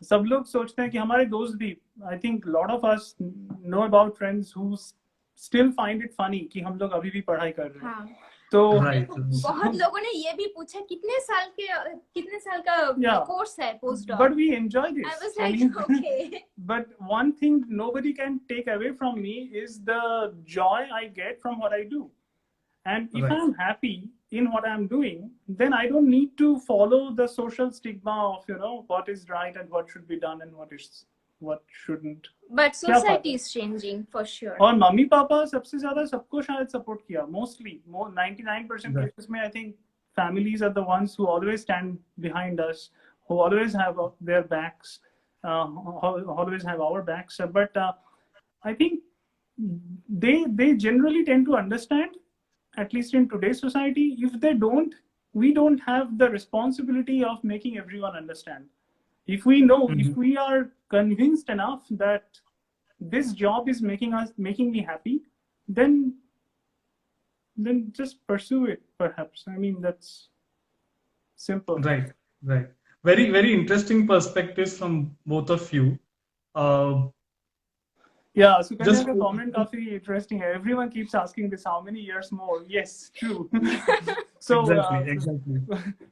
सब लोग सोचते हैं कि हमारे दोस्त भी, I think lot of us know about friends who still find it funny कि हम लोग अभी भी पढ़ाई कर रहे हैं. तो बहुत लोगों ने ये भी पूछा कितने साल का कोर्स है post doc. But we enjoy this. I was like, okay. But one thing nobody can take away from me is the joy I get from what I do. And if I'm happy in what I'm doing, then I don't need to follow the social stigma of what is right and what should be done and what shouldn't. But society is changing for sure. और mummy papa सबसे ज्यादा सबको शायद support किया, mostly 99% cases में I think families are the ones who always stand behind us, who always have their backs, always have our backs. But I think they generally tend to understand, at least in today's society. If they don't, we don't have the responsibility of making everyone understand. If we know, if we are convinced enough that this job is making me happy, then just pursue it, perhaps. I mean, that's simple. Right, right. Very, very interesting perspectives from both of you. Yeah, Sukanya, Just the comment काफी interesting है. Everyone keeps asking this, how many years more? Yes, true. So exactly.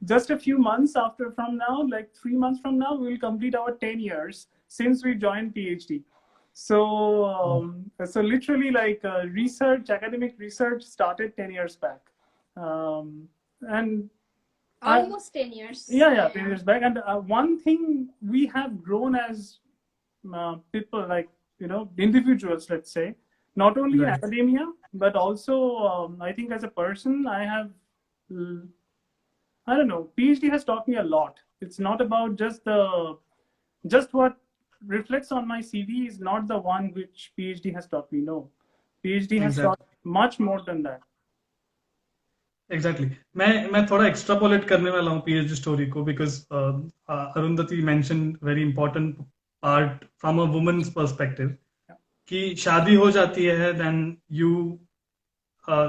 just a few months from now, like 3 months from now, we will complete our 10 years since we joined PhD. So so literally, like academic research started 10 years back, and almost 10 years. Yeah, 10 years back. And one thing we have grown as people, like, individuals, let's say, not only in academia, but also I think as a person, I don't know, PhD has taught me a lot. It's not about just what reflects on my CV is not the one which PhD has taught me. No, PhD has taught much more than that. Exactly. मैं थोड़ा extrapolate करने वाला हूँ PhD story को, because Arundhati mentioned very important part from a woman's perspective कि शादी हो जाती है, then you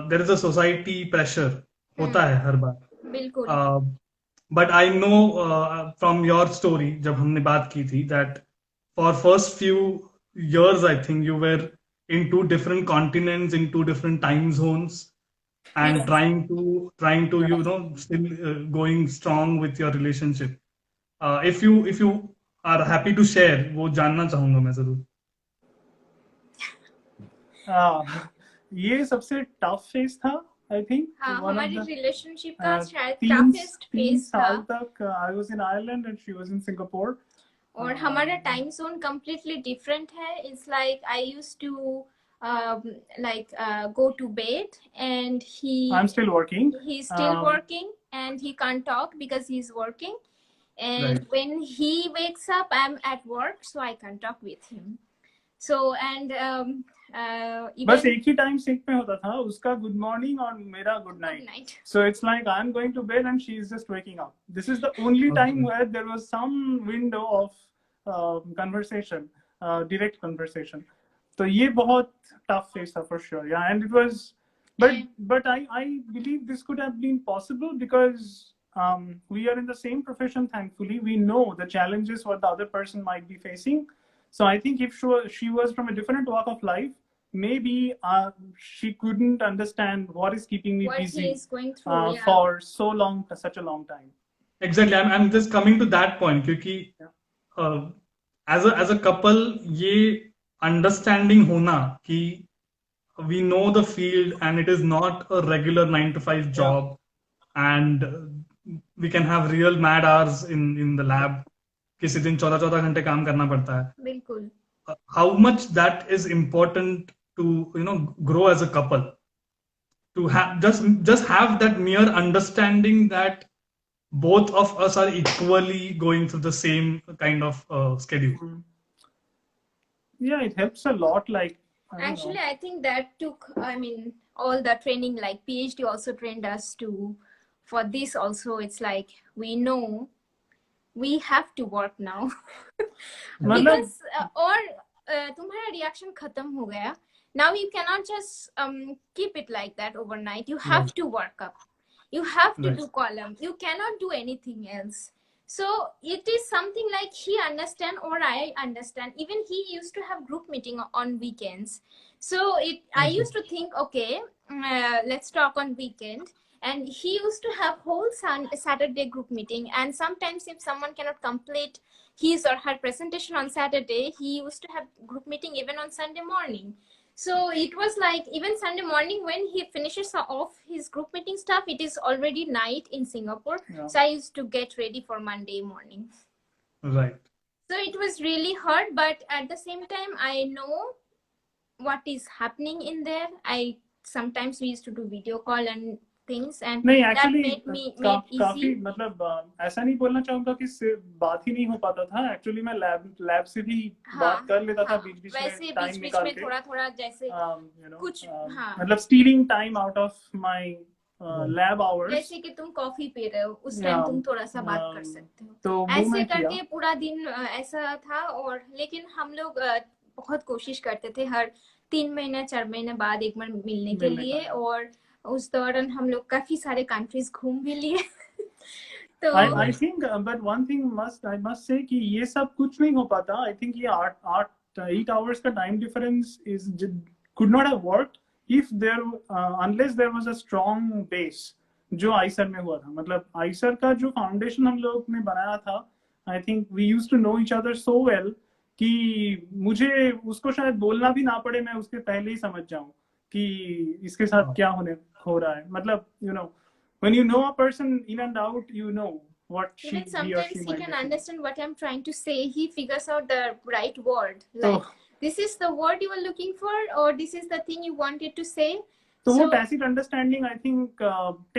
there is a society pressure होता है हर बार. बिल्कुल. But I know from your story जब हमने बात की थी that for first few years I think you were in 2 different continents, in 2 different time zones, and Yes. trying to still going strong with your relationship. If you are happy to share, वो जानना चाहूंगा मैं जरूर. ये सबसे tough phase था, I think. हाँ, हमारी रिलेशनशिप का शायद 3 toughest phase साल था. तक I was in Ireland and she was in Singapore. और हमारा टाइम जोन completely different है. It's like I used to go to bed and I'm still working. He's still working and he can't talk because he's working. And when he wakes up, I'm at work, so I can't talk with him. So and बस एक ही time sink में होता था, उसका good morning और मेरा good night. So it's like I'm going to bed and she is just waking up. This is the only time where there was some window of conversation, direct conversation. तो ये बहुत tough phase था for sure. Yeah, and it was, but I believe this could have been possible because we are in the same profession. Thankfully, we know the challenges what the other person might be facing. So I think if she was from a different walk of life, maybe she couldn't understand what is keeping me busy he is going through, for such a long time. Exactly. I'm just coming to that point क्योंकि as a couple ये understanding होना कि we know the field and it is not a regular 9 to 5 job, and we can have real mad hours in the lab. किसी दिन 14 घंटे काम करना पड़ता है. बिल्कुल. How much that is important to grow as a couple, to have just have that mere understanding that both of us are equally going through the same kind of schedule. Yeah, it helps a lot. Like actually, I think that took, all the training, like PhD also trained us for this also. It's like we know we have to work now because तुम्हारा reaction खत्म हो गया. Now you cannot just keep it like that overnight. You have to work up. You have to do columns. You cannot do anything else. So it is something like he understand or I understand. Even he used to have group meeting on weekends. So I used to think, okay, let's talk on weekend. And he used to have whole Saturday group meeting. And sometimes if someone cannot complete his or her presentation on Saturday, he used to have group meeting even on Sunday morning. So it was like even Sunday morning when he finishes off his group meeting stuff, it is already night in Singapore. Yeah. So I used to get ready for Monday morning. Right. So it was really hard, but at the same time, I know what is happening in there. Sometimes we used to do video call and things, and नहीं that actually made me made काफी easy. मतलब ऐसा नहीं बोलना चाहूंगा कि सिर्फ बात ही नहीं हो पाता था, एक्चुअली मैं लैब से भी बात हाँ कर लेता था हाँ, बीच बीच वैसे में बीच टाइम बीच निकाल में के, थोड़ा थोड़ा जैसे यू नो कुछ, हाँ, मतलब stealing time out of my lab hours, जैसे कि तुम कॉफी पी रहे हो उस टाइम या तुम थोड़ा सा बात कर सकते हो, तो वो ऐसे मैं किया। करके पूरा दिन ऐसा था। और लेकिन हम लोग बहुत कोशिश करते थे हर 3 महीने 4 महीने बाद एक बार मिलने के मिलने लिए, का और उस दौरान हम लोग काफी सारे कंट्रीज घूम भी लिए। तो I think but one thing I must say कि ये सब कुछ नहीं हो पाता। आई थिंक ये 8 आवर्स का time difference is could not have worked if there unless there was a strong base, जो आईसर में हुआ था। मतलब आईसर का जो फाउंडेशन हम लोग ने बनाया था, I think we used to know each other so well कि मुझे उसको शायद बोलना भी ना पड़े, मैं उसके पहले ही समझ जाऊं कि इसके साथ क्या होने हो रहा है। मतलब you know when you know a person in and out, you know what he even or sometimes she he might can be feeling. understand what I'm trying to say. He figures out the right word, तो like this is the word you were looking for, or this is the thing you wanted to say. तो वो So tacit understanding, I think,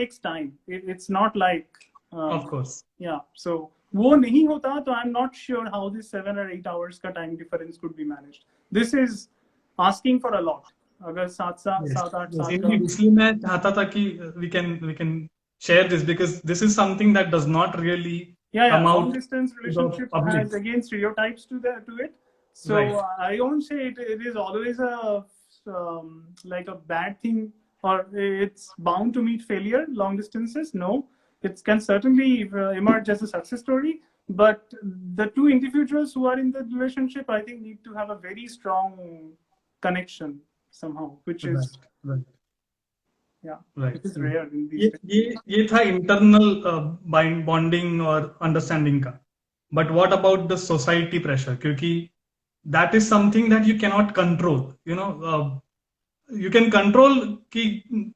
takes time. It's not like Of course. yeah. So वो नहीं होता तो I'm not sure how this 7 or 8 hours का time difference could be managed. This is asking for a lot. अगर Yes. 7-8 Yes. साल का इसलिए मैं चाहता था कि we can share this because this is something that does not really yeah come long out distance to the relationship public. has again stereotypes to it. So Right. I won't say it is always a like a bad thing, or it's bound to meet failure. Long distances, no, it can certainly emerge as a success story. But the two individuals who are in the relationship, I think, need to have a very strong connection somehow, which is Right. yeah, Right. which is rare in these ये days. ये था internal bonding और understanding का. But what about the society pressure, क्योंकि that is something that you cannot control. You can control कि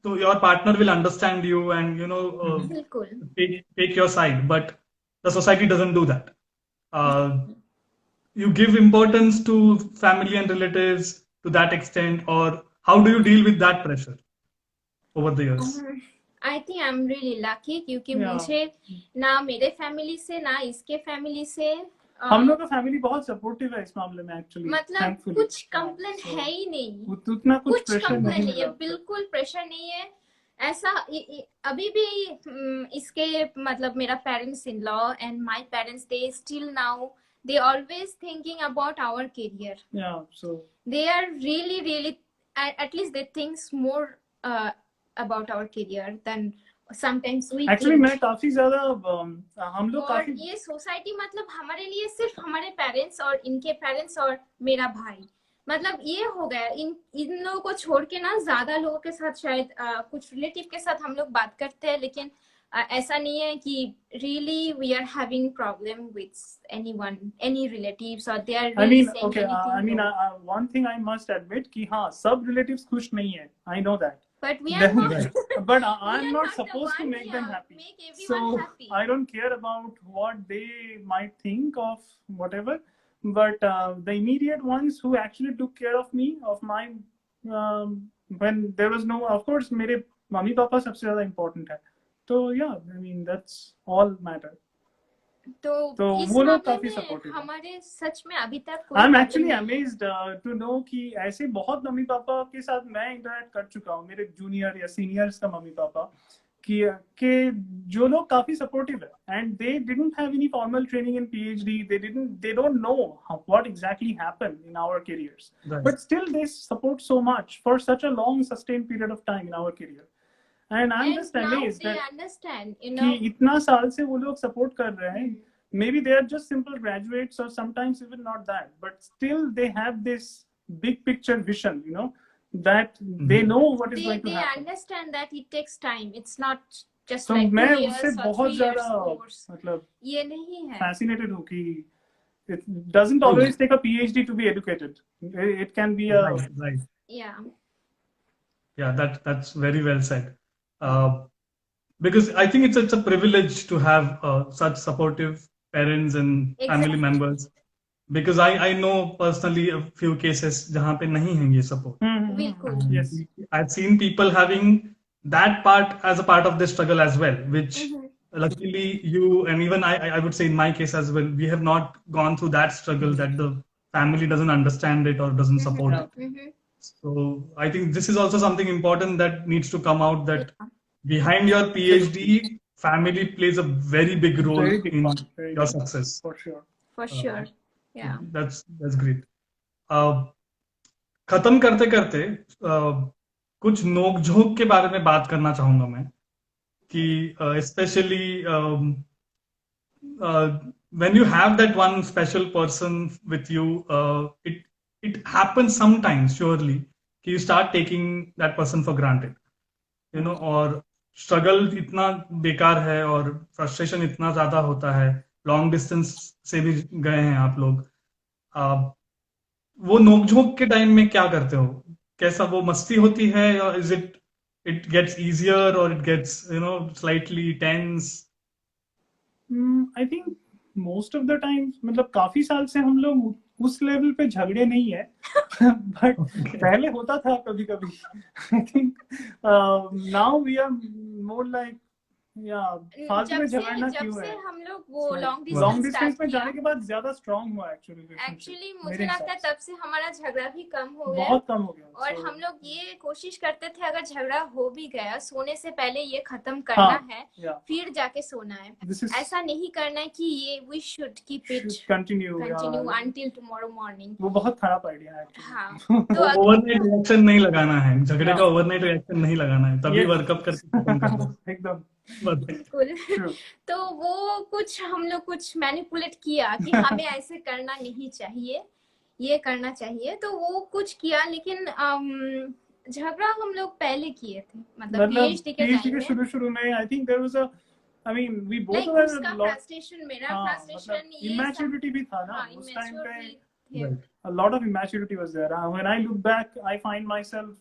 तो your partner will understand you and बिल्कुल take your side, but the society doesn't do that. You give importance to family and relatives to that extent, or how do you deal with that pressure over the years? I think I am really lucky, क्योंकि Yeah. मुझे ना मेरे family से ना इसके family से हम लोग का फैमिली बहुत सपोर्टिव है इस मामले में एक्चुअली, मतलब कुछ कंप्लेन है ही नहीं, उतना कुछ कुछ प्रेशर कंप्लेन नहीं नहीं है, है। बिल्कुल प्रेशर नहीं है ऐसा। अभी भी इसके मतलब मेरा parents in law and my parents, they still now they always thinking about our career. Yeah, so They are really at least they think more about our career than sometimes we actually think. मैं काफी ज्यादा हम लोग और काफी ये society मतलब हमारे लिए सिर्फ हमारे पेरेंट्स और इनके पेरेंट्स और मेरा भाई, मतलब ये हो गया। इन लोगों को छोड़ के ना ज्यादा लोगों के साथ शायद कुछ रिलेटिव के साथ हम लोग बात करते हैं, लेकिन ऐसा नहीं है कि really we are having problem with anyone, any relatives, और they are really saying okay, I mean, one thing I must admit कि हाँ सब relatives खुश नहीं है, I know that. But we are not. But We I'm are not the supposed to one, make them happy. Make everyone So happy. I don't care about what they might think of whatever. But the immediate ones who actually took care of me, of my when there was no, of course, मेरे mummy papa सबसे ज्यादा important है. So yeah, I mean that's all matter. तो इस वो लोग मामले काफी में supportive हैं. हमारे सच में अभी तक कोई I'm problem actually नहीं है। amazed to know कि ऐसे बहुत मम्मी पापा के साथ मैं इंटरेक्ट कर चुका हूँ, मेरे जूनियर या सीनियर्स का मम्मी पापा, कि जो लोग काफी सपोर्टिव है, and they didn't have any formal training in PhD, they don't know what exactly happened in our careers, Right. but still they support so much for such a long sustained period of time in our career, and I'm And just now amazed they that understand, you कि know. इतना साल से वो लोग support कर रहे हैं. Maybe they are just simple graduates, or sometimes even not that, but still they have this big picture vision, you know, that they know what is going to They happen. understand that it takes time. It's not just So like मैं 2 years उससे or बहुत 3 ज़्यादा years course. मतलब ये नहीं है। fascinated हूँ कि it doesn't always take a PhD to be educated. It can be a Right. Yeah. Yeah, that's very well said. Because I think it's a privilege to have such supportive parents and family Exactly. members. Because I know personally a few cases जहाँ पे नहीं है ये support. बिल्कुल। yes. I've seen people having that part as a part of the struggle as well, which Mhm. luckily you and even I would say in my case as well, we have not gone through that struggle that the family doesn't understand it or doesn't support Yeah. it. Mhm. So I think this is also something important that needs to come out, that Yeah. behind your PhD, family plays a very big role Very big in part. Very your big part, success. for sure. For Uh, sure. Yeah. that's great. Uh, खत्म करते करते कुछ नोक झोंक के बारे में बात करना चाहूंगा मैं कि specially when you have that one special person with you, it happens sometimes surely कि you start taking that person for granted, you know, और स्ट्रगल इतना बेकार है और फ्रस्ट्रेशन इतना ज्यादा होता है, लॉन्ग डिस्टेंस से भी गए हैं आप लोग, वो नोकझोंक के टाइम में क्या करते हो, कैसा वो मस्ती होती है, या is it it gets easier और it gets slightly tense? I think most of the time, मतलब काफी साल से हम लोग उस लेवल पे झगड़े नहीं है बट पहले होता था कभी कभी. I think now we are more like yeah फालतू में झगड़ना जब क्यों से है. हम लोग वो long long distance distance start में किया, जाने के बाद ज्यादा स्ट्रांग हुआ एक्चुअली. एक्चुअली मुझे लगता है तब से हमारा झगड़ा भी कम हो गया. बहुत कम हो गया. और So, हम लोग ये कोशिश करते थे अगर झगड़ा हो भी गया, सोने से पहले ये खत्म करना हाँ, है, yeah, फिर जाके सोना है. this is ऐसा नहीं करना है कि ये we should keep it should continue. Continue Yeah. Until tomorrow morning. वो बहुत खराब आइडिया है एक्चुअली. हाँ, तो ओवरनाइट रिएक्शन नहीं लगाना है, झगड़े हाँ. का ओवरनाइट रिएक्शन नहीं लगाना है, तभी ये- वर्कअप करके खत्म कर दो एकदम बस. बिल्कुल. true. तो वो कुछ हम लोग कुछ मैनिपुलेट किया कि हमें ऐसे करना नहीं चाहिए, ये करना चाहिए, तो वो कुछ किया. लेकिन झगड़ा हम लोग पहले किए थे, मतलब पीएचडी के PhD टाइम के में. शुरू में I think there was a, I mean we both like were उसका लॉट. फ्रस्ट्रेशन, मेरा हाँ, फ्रस्ट्रेशन, मतलब ये सब. इमैच्योरिटी भी था ना हाँ, उस टाइम immature पे. भी थे. Right. A lot of immaturity was there. When I look back, I find myself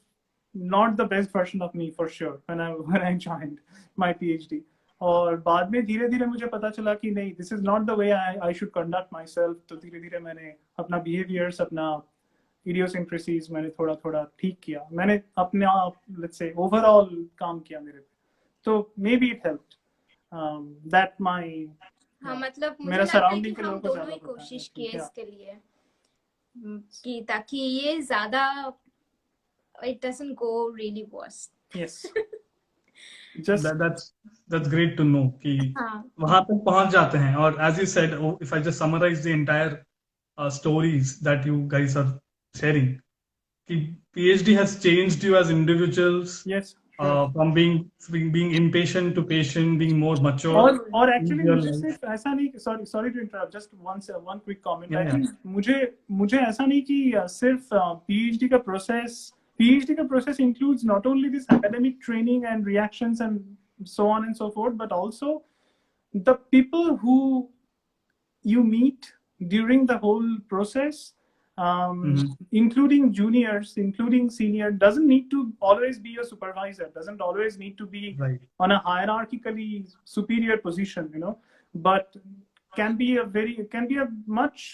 not the best version of me for sure when I joined my PhD. और बाद में धीरे धीरे मुझे पता चला कि नहीं, this is not the way I should conduct myself. तो धीरे धीरे मैंने अपना behaviors, अपना idiosyncrasies मैंने थोड़ा थोड़ा ठीक किया. मैंने अपने आप, let's say, overall काम किया मेरे पे. तो maybe it helped. That my हाँ, मतलब मुझे मेरा लगता है कि surrounding के हम लोगों को दोनों ज्यादा ही पता है. कोशिश किए Yeah. इसके लिए कि ताकि ये ज्यादा it doesn't go really worse. Yes. Just that's great to know कि हाँ, वहां तक पहुंच जाते हैं. और as you said, if I just summarize the entire stories that you guys are sharing, कि PhD has changed you as individuals, yes. Sure. from being impatient to patient, being more mature. और actually Your मुझे life. सिर्फ ऐसा नहीं, sorry to interrupt, just one quick comment. Yeah, I think मुझे ऐसा नहीं कि सिर्फ पीएचडी का process includes not only this academic training and reactions and so on and so forth, but also the people who you meet during the whole process, including juniors, including senior, doesn't need to always be a supervisor, doesn't always need to be Right. on a hierarchically superior position, but can be a much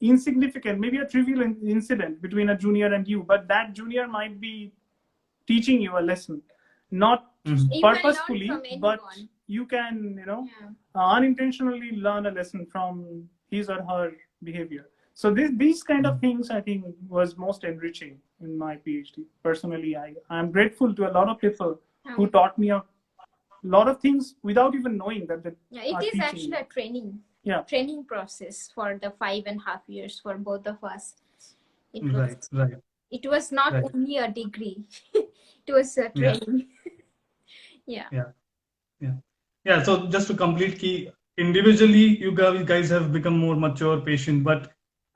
insignificant, maybe a trivial incident between a junior and you, but that junior might be teaching you a lesson, not you can learn purposefully, from but anyone. you can Yeah. unintentionally learn a lesson from his or her behavior. So these kind of things, I think, was most enriching in my PhD. Personally, I'm grateful to a lot of people who taught me a lot of things without even knowing that they Yeah, are it is teaching actually me. a training. Yeah. Training process for the 5.5 years for both of us. Right. It was not Right. only a degree. It was a training. Yeah. So just to complete, ki individually you guys have become more mature, patient, but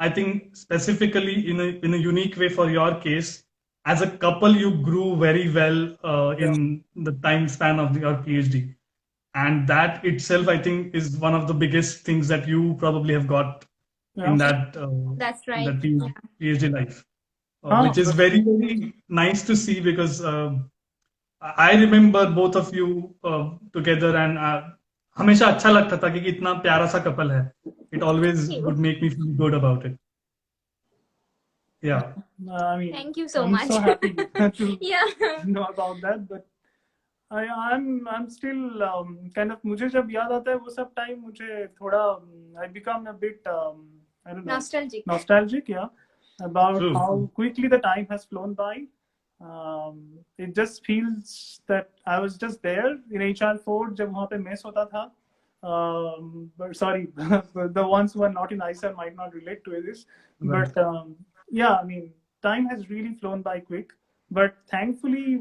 I think specifically in a unique way for your case, as a couple you grew very well in the time span of your PhD, and that itself I think is one of the biggest things that you probably have got in that That's right. that PhD life, which is but- very very nice to see, because I remember both of you together, and हमेशा अच्छा लगता था कि इतना प्यारा सा couple है. It always would make me feel good about it. Yeah. I mean, Thank you so I'm much. so happy to Yeah. know about that, but I'm still kind of, मुझे जब याद आता है वो सब टाइम, मुझे थोड़ा I become a bit I don't know, Nostalgic. nostalgic, yeah, about True. how quickly the time has flown by. It just feels that I was just there in HR4 जब वहाँ पे mess होता था. But sorry, the ones who are not in ISA might not relate to this, Right. but yeah, I mean, time has really flown by quick, but thankfully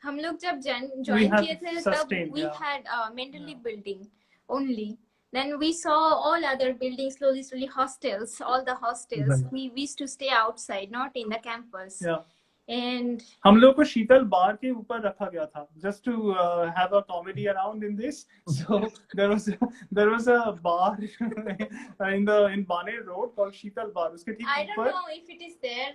हम लोग जब we join have किए थे तब sustained, we yeah. had mentally building only. Then we saw all other buildings slowly hostels, all the hostels. Right. We used to stay outside, not in the campus. Yeah. And हम लोग को शीतल बार के ऊपर रखा गया था, just to have a comedy around in this. So there was a bar in Bane Road called Sheetal Bar. उसके ठीक I don't ऊपर know if it is there.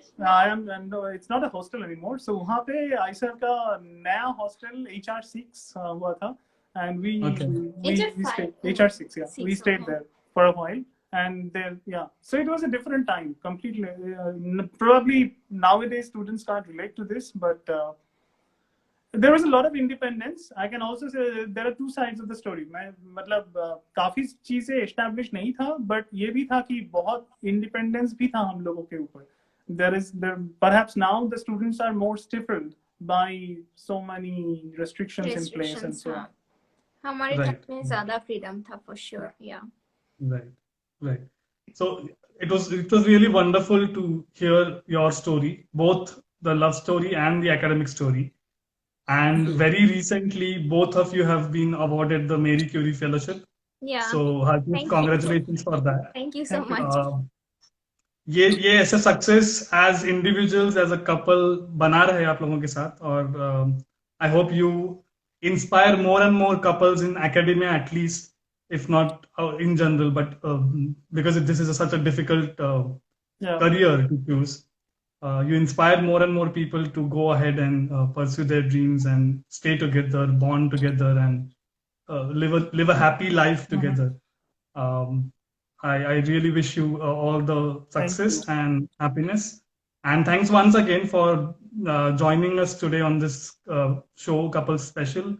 no, it's not a hostel anymore. So वहाँ पे ISER का नया hostel HR6 हुआ था, and we HR5. stayed HR6, yeah. We Six, stayed there for a while, and then yeah. So it was a different time completely. Probably nowadays students can't relate to this, but there was a lot of independence. I can also say there are two sides of the story. मैं मतलब काफी चीजें established नहीं था, but ये भी था कि बहुत independence भी था हम लोगों के ऊपर. Perhaps now the students are more stifled by so many restrictions in place and so on. हमारे Right. टाइम में ज्यादा freedom था for sure. Yeah. Right. So it was really wonderful to hear your story, both the love story and the academic story. And very recently, both of you have been awarded the Marie Curie Fellowship. Yeah. So hearty Thank you. congratulations for that. Thank you so Thank you. much. ये ऐसे success as individuals as a couple बना रहे आप लोगों के साथ, और I hope you inspire more and more couples in academia at least, if not in general, but because this is such a difficult Yeah. career to choose, you inspire more and more people to go ahead and pursue their dreams and stay together, bond together, and live a happy life together. I really wish you all the success Thank and happiness, and thanks once again for joining us today on this show, Couple Special,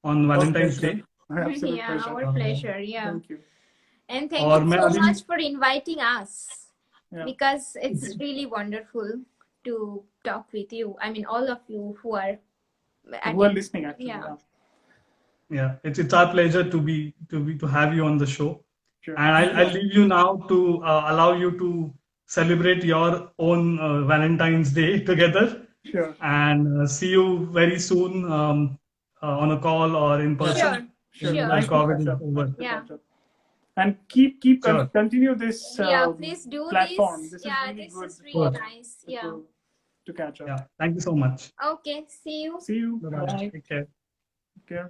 on Valentine's Day. My absolute Yeah, pleasure. our pleasure. Yeah. Thank you. And thank और you मैं so अभी- much for inviting us. Yeah. Because it's really wonderful to talk with you. I mean, all of you who are Who are listening actually? Yeah. Yeah, it's our pleasure to have you on the show, Sure. and I'll leave you now to allow you to celebrate your own Valentine's Day together, Sure. and see you very soon on a call or in person. Sure. when Sure. the COVID is over. Yeah. And keep Sure. continue this Yeah, please do platform. this. This Yeah, is really this good is really Good. nice. Yeah. to catch up. Yeah, thank you so much. Okay. See you. See you. Bye-bye. Bye. Take care. Take care.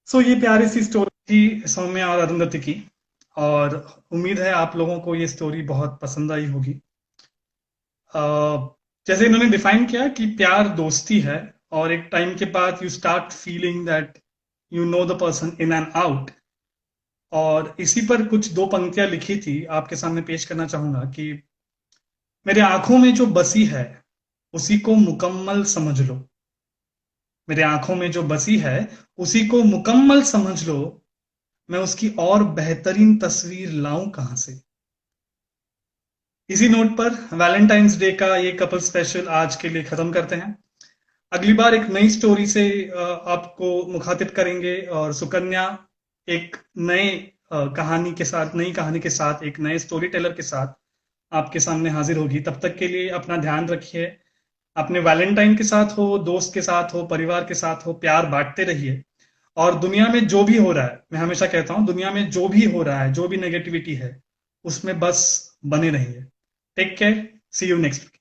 सो ये प्यारी सी story थी सौम्या और अरुंधति की, और उम्मीद है आप लोगों को ये स्टोरी बहुत पसंद आई होगी। जैसे इन्होंने डिफाइन किया कि प्यार दोस्ती है, और एक टाइम के बाद you start feeling that you know the person in and out. और इसी पर कुछ दो पंक्तियां लिखी थी, आपके सामने पेश करना चाहूंगा कि मेरे आंखों में जो बसी है उसी को मुकम्मल समझ लो, मेरे आंखों में जो बसी है उसी को मुकम्मल समझ लो, मैं उसकी और बेहतरीन तस्वीर लाऊं कहां से। इसी नोट पर वैलेंटाइंस डे का ये कपल स्पेशल आज के लिए खत्म करते हैं। अगली बार एक नई स्टोरी से आपको मुखातिब करेंगे, और सुकन्या एक नए कहानी के साथ, नई कहानी के साथ, एक नए स्टोरी टेलर के साथ आपके सामने हाजिर होगी। तब तक के लिए अपना ध्यान रखिए, अपने वैलेंटाइन के साथ हो, दोस्त के साथ हो, परिवार के साथ हो, प्यार बांटते रहिए। और दुनिया में जो भी हो रहा है, मैं हमेशा कहता हूं, दुनिया में जो भी हो रहा है, जो भी नेगेटिविटी है, उसमें बस बने रहिए। Take care, see you next week.